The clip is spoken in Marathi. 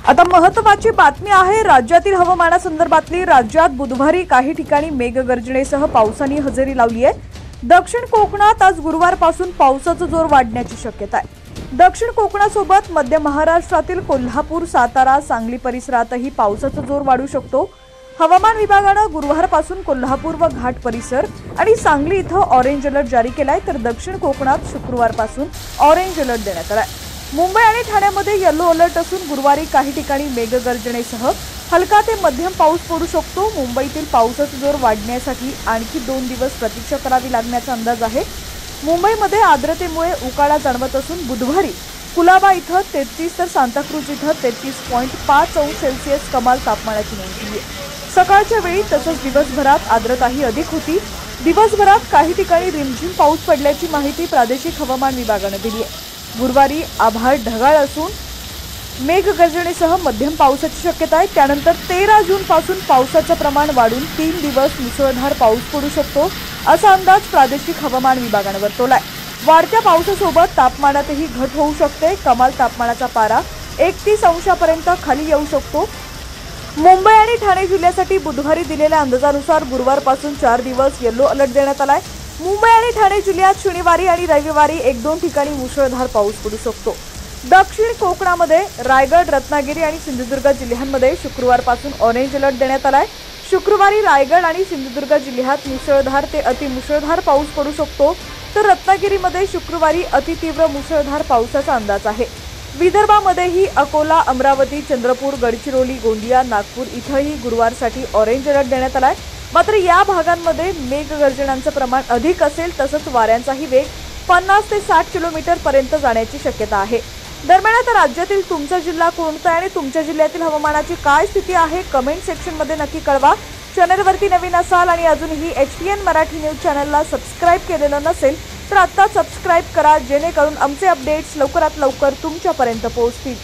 आता महत्त्वाची बातमी आहे राज्यातील हवामानासंदर्भातली। राज्यात बुधवारी काही ठिकाणी मेघगर्जनेसह पावसाने हजेरी लावली आहे। दक्षिण कोकणात आज गुरुवारपासून पावसाचा जोर वाढण्याची शक्यता आहे। दक्षिण कोकणासोबत मध्य महाराष्ट्रातील कोल्हापूर, सातारा, सांगली परिसरातही पावसाचा जोर वाढू शकतो। हवामान विभागाने गुरुवारपासून कोल्हापूर व घाट परिसर आणि सांगली इथं ऑरेंज अलर्ट जारी केलाय, तर दक्षिण कोकणात शुक्रवारपासून ऑरेंज अलर्ट देण्यात आलाय। मुंबई आणि ठाण्यामध्ये येलो अलर्ट असून गुरुवारी काही ठिकाणी मेघगर्जनेसह हलका ते मध्यम पाऊस पडू शकतो। मुंबईतील पावसाचा जोर वाढण्यासाठी आणखी 2 दिवस प्रतीक्षा करावी लागण्याचा अंदाज आहे। मुंबईमध्ये आर्द्रतेमुळे उकाडा जाणवत असून बुधवारी कुलाबा इथं 33 तर सांताक्रूज इथं 33.5 अंश सेल्सिअस कमाल तापमानाची नोंद झाली आहे। सकाळच्या वेळी तसंच दिवसभरात आर्द्रताही अधिक होती। दिवसभरात काही ठिकाणी रिमझिम पाऊस पडल्याची माहिती प्रादेशिक हवामान विभागाने दिली आहे। गुरुवारी आभाळ ढगाळ असून मेघगर्जनेसह मध्यम पावसाची शक्यता आहे। त्यानंतर 13 जून पासून पावसाचं प्रमाण वाढून 3 दिवस मुसळधार पाऊस पडू शकतो, असा अंदाज प्रादेशिक हवामान विभागाने वर्तवलाय। वाढत्या पावसासोबत तापमानातही घट होऊ शकते। कमाल तापमानाचा पारा 31 अंशापर्यंत खाली येऊ शकतो। मुंबई आणि ठाणे जिल्ह्यासाठी बुधवारी दिलेल्या अंदाजानुसार गुरुवारपासून 4 दिवस येलो अलर्ट देण्यात आलाय। मुंबई आणि ठाणे जिल्ह्यात शनिवारी आणि रविवारी 1-2 ठिकाणी मुसळधार पाऊस पडू शकतो। दक्षिण कोकणामध्ये रायगड, रत्नागिरी आणि सिंधुदुर्ग जिल्ह्यांमध्ये शुक्रवारपासून ऑरेंज अलर्ट देण्यात आलाय। शुक्रवारी रायगड आणि सिंधुदुर्ग जिल्ह्यात मुसळधार ते अतिमुसळधार पाऊस पडू शकतो, तर रत्नागिरीमध्ये शुक्रवारी अतितीव्र मुसळधार पावसाचा अंदाज आहे। विदर्भामध्येही अकोला, अमरावती, चंद्रपूर, गडचिरोली, गोंदिया, नागपूर इथंही गुरुवारसाठी ऑरेंज अलर्ट देण्यात आलाय। मात्र या भागांमध्ये मेघगर्जनांचं प्रमाण अधिक असेल, तसंच वाऱ्यांचाही वेग 50 ते 60 किलोमीटर पर्यंत जाण्याची शक्यता आहे। दरम्यान आता राज्यातील तुमचा जिल्हा कोणता आहे आणि तुमच्या जिल्ह्यातील हवामानाची काय स्थिती आहे, कमेंट सेक्शनमध्ये नक्की कळवा। चॅनलवरती नवीन असाल आणि अजूनही HTN मराठी न्यूज चॅनलला सबस्क्राईब केलेलं नसेल तर आता सबस्क्राईब करा, जेणेकरून आमचे अपडेट्स लवकरात लवकर तुमच्यापर्यंत पोहोचतील।